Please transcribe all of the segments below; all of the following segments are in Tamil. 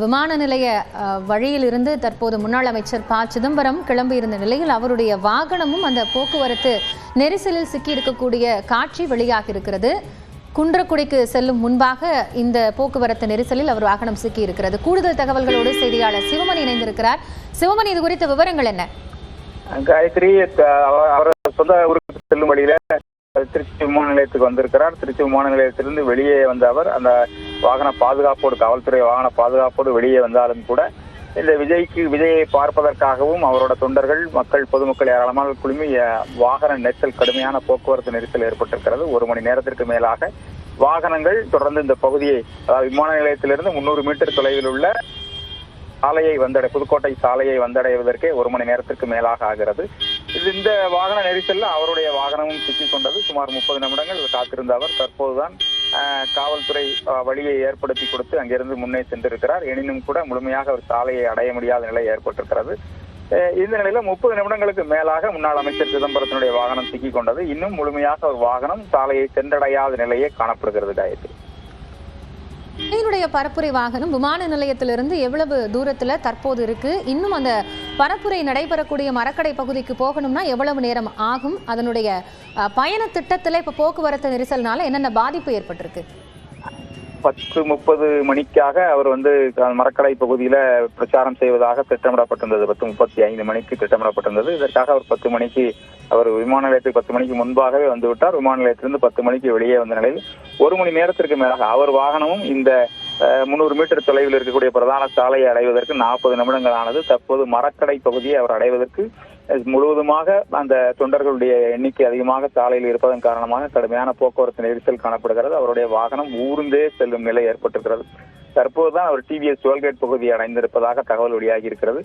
விமான நிலைய வழியிலிருந்து தற்போது முன்னாள் அமைச்சர் ப சிதம்பரம் கிளம்பியிருந்த நிலையில் அவருடைய வாகனமும் அந்த போக்குவரத்து நெரிசலில் சிக்கியிருக்கக்கூடிய காட்சி வெளியாகி இருக்கிறது. குன்றக்குடிக்கு செல்லும் முன்பாக இந்த போக்குவரத்து நெரிசலில் அவர் வாகனம் சிக்கி இருக்கிறது. கூடுதல் தகவல்களோடு செய்தியாளர் சிவமணி இணைந்திருக்கிறார். சிவமணி, இது குறித்த விவரங்கள் என்ன? காயத்ரி, அவர் சொந்த ஊருக்கு செல்லும் வழியில திருச்சி விமான நிலையத்துக்கு வந்திருக்கிறார். திருச்சி விமான நிலையத்திலிருந்து வெளியே வந்த அவர் அந்த வாகன பாதுகாப்போடு, காவல்துறை வாகன பாதுகாப்போடு வெளியே வந்தாலும் கூட இந்த விஜயை பார்ப்பதற்காகவும் அவரோட தொண்டர்கள், மக்கள், பொதுமக்கள் ஏராளமாக குழுமி வாகன நெரிசல், கடுமையான போக்குவரத்து நெரிசல் ஏற்பட்டிருக்கிறது. 1 மணி நேரத்திற்கு மேலாக வாகனங்கள் தொடர்ந்து இந்த பகுதியை, அதாவது விமான நிலையத்திலிருந்து 300 மீட்டர் தொலைவில் உள்ள சாலையை புதுக்கோட்டை சாலையை வந்தடைவதற்கே 1 மணி நேரத்திற்கு மேலாக ஆகிறது. இந்த வாகன நெரிசல்ல அவருடைய வாகனமும் சிக்கிக் கொண்டது. சுமார் 30 நிமிடங்கள் காத்திருந்த அவர் தற்போதுதான் காவல்துறை வழியை ஏற்படுத்தி கொடுத்து அங்கிருந்து முன்னே சென்றிருக்கிறார். எனினும் கூட முழுமையாக அவர் சாலையை அடைய முடியாத நிலை ஏற்பட்டிருக்கிறது. இந்த நிலையில 30 நிமிடங்களுக்கு மேலாக முன்னாள் அமைச்சர் சிதம்பரத்தினுடைய வாகனம் சிக்கிக் கொண்டது. இன்னும் முழுமையாக ஒரு வாகனம் சாலையை சென்றடையாத நிலையே காணப்படுகிறது. காயத்ரி, இதனுடைய பரப்புரை வாகனம் விமான நிலையத்திலிருந்து எவ்வளவு தூரத்துல தற்போது இருக்கு? இன்னும் அந்த பரப்புரை நடைபெறக்கூடிய மரக்கடை பகுதிக்கு போகணும்னா எவ்வளவு நேரம் ஆகும்? அதனுடைய பயண திட்டத்துல இப்ப போக்குவரத்து நெரிசல்னால என்னென்ன பாதிப்பு ஏற்பட்டிருக்கு? 10:30 மணிக்காக அவர் மரக்கடை பகுதியில பிரச்சாரம் செய்வதாக திட்டமிடப்பட்டிருந்தது. 10:35 மணிக்கு திட்டமிடப்பட்டிருந்தது. இதற்காக அவர் 10 மணிக்கு அவர் விமான நிலையத்துக்கு 10 மணிக்கு முன்பாகவே வந்துவிட்டார். விமான நிலையத்திலிருந்து 10 மணிக்கு வெளியே வந்த நிலையில் 1 மணி நேரத்திற்கு மேலாக அவர் வாகனமும் இந்த 300 மீட்டர் தொலைவில் இருக்கக்கூடிய பிரதான சாலையை அடைவதற்கு 40 நிமிடங்கள் ஆனது. தற்போது மரக்கடை பகுதியை அவர் அடைவதற்கு முழுவதுமாக அந்த தொண்டர்களுடைய எண்ணிக்கை அதிகமாக சாலையில் இருப்பதன் காரணமாக கடுமையான போக்குவரத்து நெரிசல் காணப்படுகிறது. அவருடைய வாகனம் ஊர்ந்தே செல்லும் நிலை ஏற்பட்டிருக்கிறது. தற்போதுதான் அவர் டிவிஎஸ் டோல்கேட் பகுதியை அடைந்திருப்பதாக தகவல் வெளியாகி இருக்கிறது.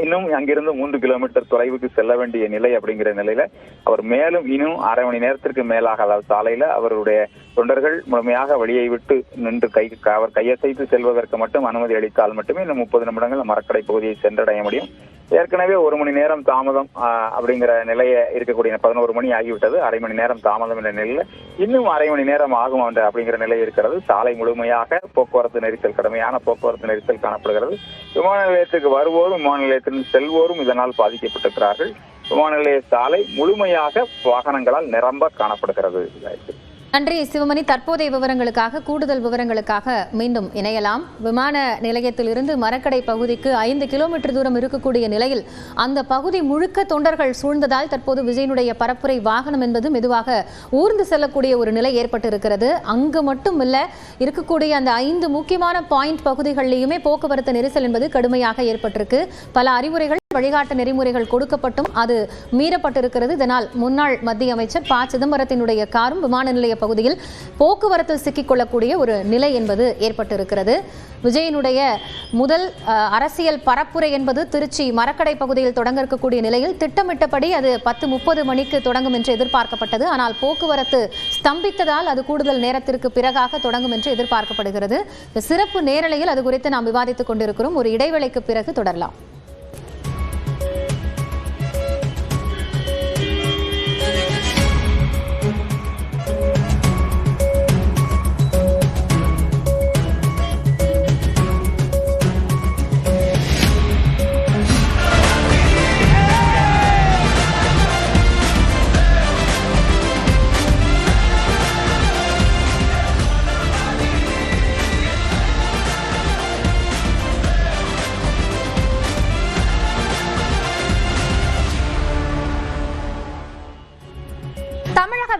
இன்னும் அங்கிருந்து 3 கிலோமீட்டர் தொலைவுக்கு செல்ல வேண்டிய நிலை. அப்படிங்கிற நிலையில அவர் மேலும் இன்னும் 1/2 மணி நேரத்திற்கு மேலாக, அதாவது சாலையில அவருடைய தொண்டர்கள் முழுமையாக வழியை விட்டு நின்று அவர் கையசைத்து செல்வதற்கு மட்டும் அனுமதி அளித்தால் மட்டுமே இன்னும் 30 நிமிடங்கள் மரக்கடை பகுதியை சென்றடைய முடியும். ஏற்கனவே 1 மணி நேரம் தாமதம் அப்படிங்கிற நிலையை இருக்கக்கூடிய 11 மணி ஆகிவிட்டது. 1/2 மணி நேரம் தாமதம் என்ற நிலையில இன்னும் 1/2 மணி நேரம் ஆகும் அப்படிங்கிற நிலை இருக்கிறது. சாலை முழுமையாக போக்குவரத்து நெரிசல், கடுமையான போக்குவரத்து நெரிசல் காணப்படுகிறது. விமான நிலையத்துக்கு வருவோரும் விமான நிலையத்திலிருந்து செல்வோரும் இதனால் பாதிக்கப்பட்டிருக்கிறார்கள். விமான நிலைய சாலை முழுமையாக வாகனங்களால் நிரம்ப காணப்படுகிறது. நன்றி சிவமணி. தற்போதைய விவரங்களுக்காக, கூடுதல் விவரங்களுக்காக மீண்டும் இணையலாம். விமான நிலையத்திலிருந்து மரக்கடை பகுதிக்கு 5 கிலோமீட்டர் தூரம் இருக்கக்கூடிய நிலையில் அந்த பகுதி முழுக்க தொண்டர்கள் சூழ்ந்ததால் தற்போது விஜயனுடைய பரப்புரை வாகனம் என்பது மெதுவாக ஊர்ந்து செல்லக்கூடிய ஒரு நிலை ஏற்பட்டிருக்கிறது. அங்கு மட்டும் இல்ல, இருக்கக்கூடிய அந்த 5 முக்கியமான பாயிண்ட் பகுதிகளிலுமே போக்குவரத்து நெரிசல் என்பது கடுமையாக ஏற்பட்டிருக்கு. பல அறிவுரைகள், வழிகாட்டு நெறிமுறைகள் கொடுக்கப்பட்டும் அது மீறப்பட்டிருக்கிறது. இதனால் முன்னாள் மத்திய அமைச்சர் ப சிதம்பரத்தினுடைய காரும் விமான நிலைய பகுதியில் போக்குவரத்தில் சிக்கிக் கொள்ளக்கூடிய ஒரு நிலை என்பது ஏற்பட்டிருக்கிறது. விஜயனுடைய முதல் அரசியல் பரப்புரை என்பது திருச்சி மரக்கடை பகுதியில் தொடங்க இருக்கக்கூடிய நிலையில் திட்டமிட்டபடி அது 10:30 மணிக்கு தொடங்கும் என்று எதிர்பார்க்கப்பட்டது. ஆனால் போக்குவரத்து ஸ்தம்பித்ததால் அது கூடுதல் நேரத்திற்கு பிறகாக தொடங்கும் என்று எதிர்பார்க்கப்படுகிறது. சிறப்பு நேரலையில் அது குறித்து நாம் விவாதித்துக் கொண்டிருக்கிறோம். ஒரு இடைவேளைக்கு பிறகு தொடரலாம்.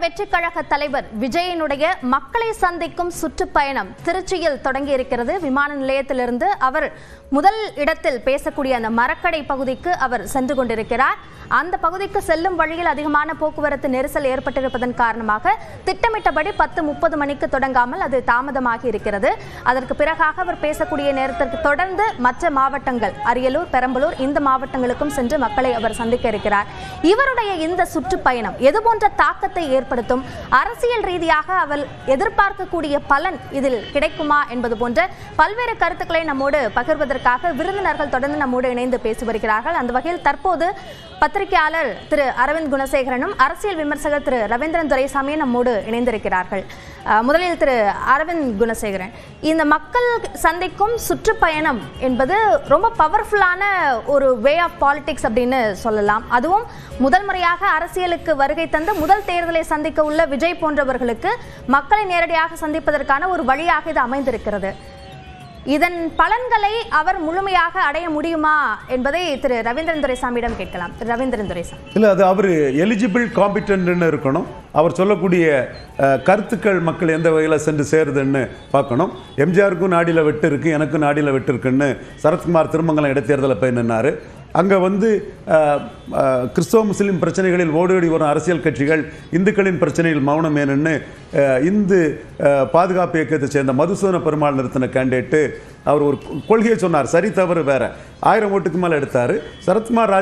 வெற்றி கழக தலைவர் விஜயனுடைய மக்களை சந்திக்கும் சுற்றுப்பயணம் திருச்சியில் தொடங்கி இருக்கிறது. விமான நிலையத்திலிருந்து அவர் முதல் இடத்தில் பேசக்கூடிய அந்த மரக்கடை பகுதிக்கு அவர் சென்று கொண்டிருக்கிறார். அந்த பகுதிக்கு செல்லும் வழியில் அதிகமான போக்குவரத்து நெரிசல் ஏற்பட்டிருப்பதன் காரணமாக திட்டமிட்டபடி 10:30 மணிக்கு தொடங்காமல் அது தாமதமாகி இருக்கிறது. அதற்கு பிறகாக அவர் பேசக்கூடிய நேரத்திற்கு தொடர்ந்து மற்ற மாவட்டங்கள், அரியலூர், பெரம்பலூர், இந்த மாவட்டங்களுக்கும் சென்று மக்களை அவர் சந்திக்க இருக்கிறார். இவருடைய இந்த சுற்றுப்பயணம் எது போன்ற தாக்கத்தை ஏற்படுத்தும் பொறுத்தும் அரசியல் ரீதியாக அவர் எதிர்பார்க்கக்கூடிய பலன் இதில் கிடைக்குமா என்பது போன்ற பல்வேறு கருத்துக்களை நம்மோடு பகிர்வதற்காக விருந்தினர்கள் தொடர்ந்து நம்மோடு இணைந்து பேசி வருகிறார்கள். அந்த வகையில் தற்போது பத்திரிகையாளர் திரு அரவிந்த் குணசேகரனும் அரசியல் விமர்சகர் திரு ரவீந்திரன் துரைசாமியும் நம்மோடு இணைந்திருக்கிறார்கள். முதலில் திரு அரவிந்த் குணசேகரன், இந்த மக்கள் சந்திக்கும் சுற்றுப்பயணம் என்பது ரொம்ப பவர்ஃபுல்லான ஒரு வே ஆஃப் பாலிடிக்ஸ் அப்படின்னு சொல்லலாம். அதுவும் முதல் முறையாக அரசியலுக்கு வருகை தந்து முதல் தேர்தலை சந்திக்க உள்ள விஜய் போன்றவர்களுக்கு மக்களை நேரடியாக சந்திப்பதற்கான ஒரு வழியாக இது அமைந்திருக்கிறது. இதன் பலன்களை அவர் முழுமையாக அடைய முடியுமா என்பதை திரு ரவீந்திரன் துரைசாமியிடம் கேட்கலாம். திரு ரவீந்திரன் துரைசாமி, இல்லை, அது அவர் எலிஜிபிள் காம்பிட்டன்ட்னு இருக்கணும். அவர் சொல்லக்கூடிய கருத்துக்கள் மக்கள் எந்த வகையில் சென்று சேருதுன்னு பார்க்கணும். எம்ஜிஆருக்கும் நாடியில் வெட்டு இருக்குது, எனக்கும் நாடியில் வெட்டு இருக்குன்னு சரத்குமார் திருமங்கலம் இடைத்தேர்தலில் போய் நின்னார். அங்கே வந்து கிறிஸ்தவ முஸ்லீம் பிரச்சனைகளில் ஓடோடி வரும் அரசியல் கட்சிகள் இந்துக்களின் பிரச்சனையில் மௌனம் ஏன்னு இந்து பாதுகாப்பு இயக்கத்தை சேர்ந்த மதுசூதன பெருமாள் நிறுத்தின கேண்டிடேட்டு அவர் ஒரு கொள்கையை சொன்னார். சரி தவறு வேற 1000 ஓட்டுக்கு மேலே எடுத்தார். சரத்குமார்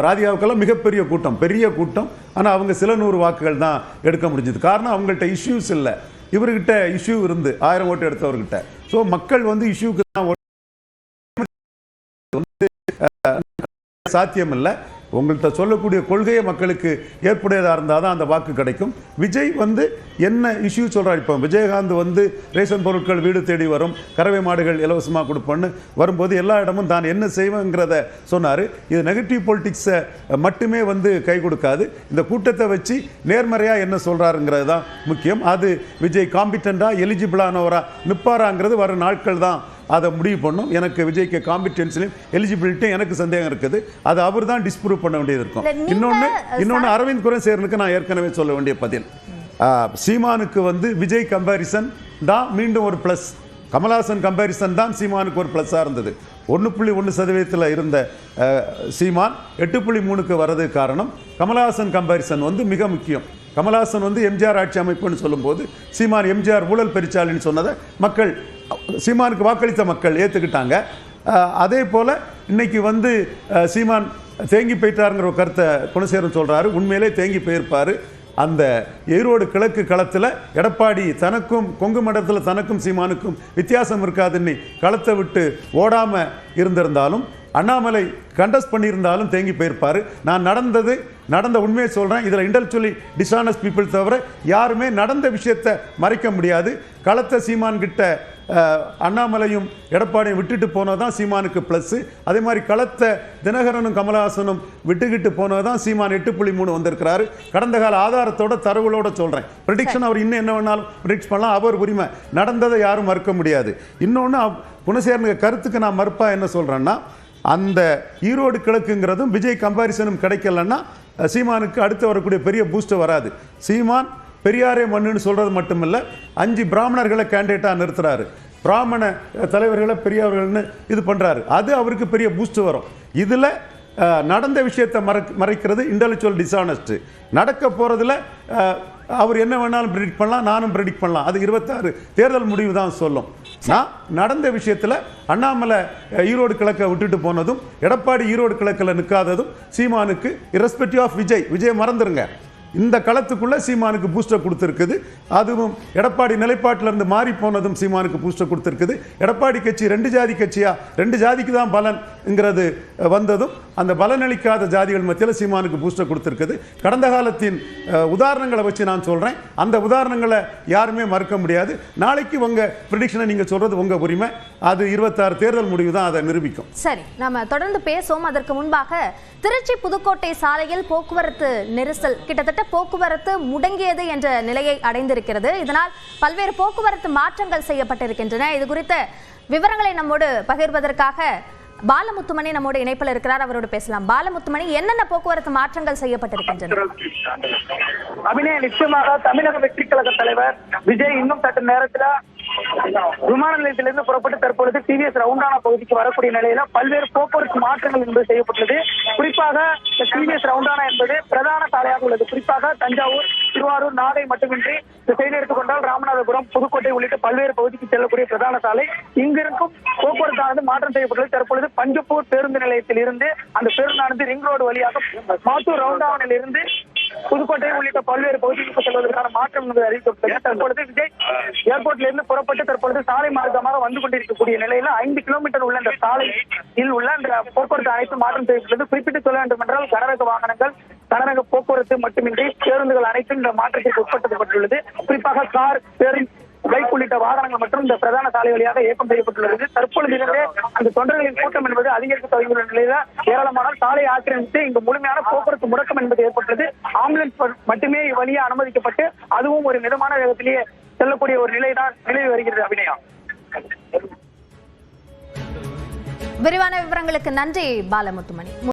ராதிகாவுக்கெல்லாம் மிகப்பெரிய கூட்டம், பெரிய கூட்டம். ஆனால் அவங்க சில 100 வாக்குகள் தான் எடுக்க முடிஞ்சது. காரணம் அவங்கள்ட்ட இஷ்யூஸ் இல்லை. இவர்கிட்ட இஷ்யூ இருந்து 1000 ஓட்டு எடுத்தவர்கிட்ட. ஸோ மக்கள் வந்து இஷ்யூக்கு தான் சாத்தியம் இல்லை. உங்கள்கிட்ட சொல்லக்கூடிய கொள்கையை மக்களுக்கு ஏற்புடையதாக இருந்தால் தான் அந்த வாக்கு கிடைக்கும். விஜய் வந்து என்ன இஷ்யூ சொல்கிறார்? இப்போ விஜயகாந்த் வந்து ரேஷன் பொருட்கள் வீடு தேடி வரும், கறவை மாடுகள் இலவசமாக கொடுப்போன்னு வரும்போது எல்லா இடமும் தான் என்ன செய்வேங்கிறத சொன்னார். இது நெகட்டிவ் பொலிட்டிக்ஸை மட்டுமே வந்து கை கொடுக்காது. இந்த கூட்டத்தை வச்சு நேர்மறையாக என்ன சொல்கிறாருங்கிறது தான் முக்கியம். அது விஜய் காம்பிட்டண்டாக எலிஜிபிளானவரா நிற்பாராங்கிறது வர நாட்கள் தான் அதை முடிவு பண்ணும். எனக்கு விஜய்க்கு காம்பிடன்ஸ்லையும் எலிஜிபிலிட்டியும் எனக்கு சந்தேகம் இருக்குது. அது அவர் தான் டிஸ்ப்ரூவ் பண்ண வேண்டியது இருக்கும். இன்னொன்று அரவிந்த் குணசேகரனுக்கு நான் ஏற்கனவே சொல்ல வேண்டிய பதில், சீமானுக்கு வந்து விஜய் கம்பேரிசன் தான் மீண்டும் ஒரு ப்ளஸ். கமல்ஹாசன் கம்பேரிசன் தான் சீமானுக்கு ஒரு ப்ளஸ்ஸாக இருந்தது. 1.1% இருந்த சீமான் 8.3க்கு வர்றது காரணம் கமல்ஹாசன் கம்பேரிசன் வந்து மிக முக்கியம். கமல்ஹாசன் வந்து எம்ஜிஆர் ஆட்சி அமைப்புன்னு சொல்லும்போது சீமான் எம்ஜிஆர் ஊழல் பெருச்சாளின்னு சொன்னதை மக்கள், சீமானுக்கு வாக்களித்த மக்கள் ஏற்றுக்கிட்டாங்க. அதே போல் இன்னைக்கு வந்து சீமான் தேங்கி போயிட்டாருங்கிற ஒரு கருத்தை குணசேகரன் சொல்கிறாரு. உண்மையிலே தேங்கி போயிருப்பார். அந்த ஈரோடு கிழக்கு களத்தில் எடப்பாடி தனக்கும் கொங்கு மண்டலத்தில் தனக்கும் சீமானுக்கும் வித்தியாசம் இருக்காதுன்னு களத்தை விட்டு ஓடாமல் இருந்திருந்தாலும் அண்ணாமலை கண்டஸ்ட் பண்ணியிருந்தாலும் தேங்கி போயிருப்பார். நான் நடந்த உண்மையை சொல்கிறேன். இதில் இன்டெலெக்சுவலி டிஸ்ஆனஸ்ட் பீப்புள் தவிர யாருமே நடந்த விஷயத்தை மறைக்க முடியாது. களத்தை சீமான் கிட்ட அண்ணாமலையும் எடப்பாடியும் விட்டுட்டு போனது தான் சீமானுக்கு ப்ளஸ்ஸு. அதே மாதிரி களத்தை தினகரனும் கமல்ஹாசனும் விட்டுக்கிட்டு போனது தான் சீமான் 8.3 வந்திருக்கிறாரு. கடந்த கால ஆதாரத்தோட தரவுகளோட சொல்கிறேன். ப்ரெடிக்ஷன் அவர் இன்னும் என்ன வேணாலும் ப்ரெடிக்ட் பண்ணலாம், அவர் உரிமை. நடந்ததை யாரும் மறுக்க முடியாது. இன்னொன்று குணசேகரனுக்கு கருத்துக்கு நான் மறுப்பா என்ன சொல்கிறேன்னா, அந்த ஈரோடு கிழக்குங்கிறதும் விஜய் கம்பாரிசனும் கிடைக்கலன்னா சீமானுக்கு அடுத்து வரக்கூடிய பெரிய பூஸ்டர் வராது. சீமான் பெரியாரே மண்ணுன்னு சொல்கிறது மட்டுமில்லை, 5 பிராமணர்களை கேண்டிடேட்டாக நிறுத்துறாரு. பிராமண தலைவர்களை பெரியவர்கள்னு இது பண்ணுறாரு. அது அவருக்கு பெரிய பூஸ்ட் வரும். இதில் நடந்த விஷயத்தை மறைக்கிறது இன்டெலெக்சுவல் டிஸ்ஆனஸ்ட். நடக்க போகிறதுல அவர் என்ன வேணாலும் ப்ரெடிக்ட் பண்ணலாம், நானும் ப்ரெடிக்ட் பண்ணலாம். அது 26 தேர்தல் முடிவு தான் சொல்லும். நான் நடந்த விஷயத்தில் அண்ணாமலை ஈரோடு கிழக்கை விட்டுட்டு போனதும் எடப்பாடி ஈரோடு கிழக்கில் நிற்காததும் சீமானுக்கு இரஸ்பெக்டிவ் ஆஃப் விஜய் மறந்துருங்க, இந்த களத்துக்குள்ள சீமானுக்கு பூஸ்டர் கொடுத்துருக்குது. அதுவும் எடப்பாடி நிலைப்பாட்டிலிருந்து மாறி போனதும் சீமானுக்கு பூஸ்டர் கொடுத்துருக்குது. எடப்பாடி கட்சி 2 ஜாதி கட்சியா, 2 ஜாதிக்கு தான் பலன்ங்கிறது வந்ததும் அந்த பலனளிக்காத ஜாதிகள் மத்தியில் சீமானுக்கு பூஸ்டர் கொடுத்துருக்குது. கடந்த காலத்தின் உதாரணங்களை வச்சு நான் சொல்கிறேன். அந்த உதாரணங்களை யாருமே மறுக்க முடியாது. நாளைக்கு உங்கள் ப்ரெடிக்ஷனை நீங்கள் சொல்கிறது உங்கள் உரிமை. அது 26 தேர்தல் முடிவு தான் அதை நிரூபிக்கும். சரி, நம்ம தொடர்ந்து பேசுவோம். அதற்கு முன்பாக திருச்சி புதுக்கோட்டை சாலையில் போக்குவரத்து நெரிசல், கிட்டத்தட்ட போக்குவரத்து முடங்கியது என்ற நிலையை அடைந்திருக்கிறது. இதனால் பல்வேறு போக்குவரத்து மாற்றங்கள் செய்யப்பட்டிருக்கின்றன. இது குறித்த விவரங்களை நம்மோடு பகிர்வதற்காக பாலமுத்துமணி நம்மோடு இணைப்பில் இருக்கிறார். அவரோடு பேசலாம். பாலமுத்துமணி, என்னென்ன போக்குவரத்து மாற்றங்கள் செய்யப்பட்டிருக்கின்றன? அபிநய, நிச்சயமாக தமிழக வெற்றி கழக தலைவர் விஜய் இன்னும் சற்று நேரத்தில் விமான நிலையத்திலிருந்து புறப்பட்டு தற்பொழுது டிவிஎஸ் ரவுண்டானா பகுதிக்கு வரக்கூடிய நிலையில பல்வேறு போக்குவரத்து மாற்றங்கள் என்பது செய்யப்பட்டுள்ளது. குறிப்பாக டிவிஎஸ் ரவுண்டானா என்பது பிரதான சாலையாக உள்ளது. குறிப்பாக தஞ்சாவூர், திருவாரூர், நாகை மட்டுமின்றி இந்த சைடு எடுத்துக்கொண்டால் ராமநாதபுரம், புதுக்கோட்டை உள்ளிட்ட பல்வேறு பகுதிக்கு செல்லக்கூடிய பிரதான சாலை. இங்கிருக்கும் போக்குவரத்தானது மாற்றம் செய்யப்பட்டுள்ளது. தற்பொழுது பஞ்சப்பூர் பேருந்து நிலையத்தில் இருந்து அந்த பேருந்தானது ரிங் ரோடு வழியாக மாத்தூர் ரவுண்டானில் இருந்து புதுக்கோட்டை உள்ளிட்ட பல்வேறு பகுதிகளுக்கு செல்வதற்கான மாற்றம் என்பது அறிவிக்கப்பட்டது. தற்பொழுது விஜய் ஏர்போர்ட்ல இருந்து புறப்பட்டு தற்பொழுது சாலை மார்க்கமாக வந்து கொண்டிருக்கக்கூடிய நிலையில 5 கிலோமீட்டர் உள்ள இந்த சாலையில் உள்ள அந்த போக்குவரத்து அனைத்து மாற்றம் செய்யப்பட்டது. குறிப்பிட்டு சொல்ல வேண்டும் என்றால் கனரக வாகனங்கள், கனரக போக்குவரத்து மட்டுமின்றி பேருந்துகள் அனைத்தும் இந்த மாற்றத்திற்கு உட்படுத்தப்பட்டுள்ளது. குறிப்பாக கார், பேருந்து, பைக் உள்ளிட்ட வாகனங்கள் மற்றும் இந்த பிரதான சாலை வழியாக இயக்கம் செய்யப்பட்டுள்ளது. தற்பொழுதிலிருந்தே அந்த தொண்டர்களின் கூட்டம் என்பது அதிகரிக்க தொடங்கியுள்ள நிலையில ஏராளமான சாலை ஆக்கிரமித்து இங்கு முழுமையான போக்குவரத்து முடக்கம் என்பது ஏற்பட்டுள்ளது. ஆம்புலன்ஸ் மட்டுமே வழியே அனுமதிக்கப்பட்டு அதுவும் ஒரு மிதமான வேகத்திலேயே செல்லக்கூடிய ஒரு நிலைதான் நிலவி வருகிறது. அபிநயா, விரிவான விவரங்களுக்கு நன்றி பாலமுத்துமணி.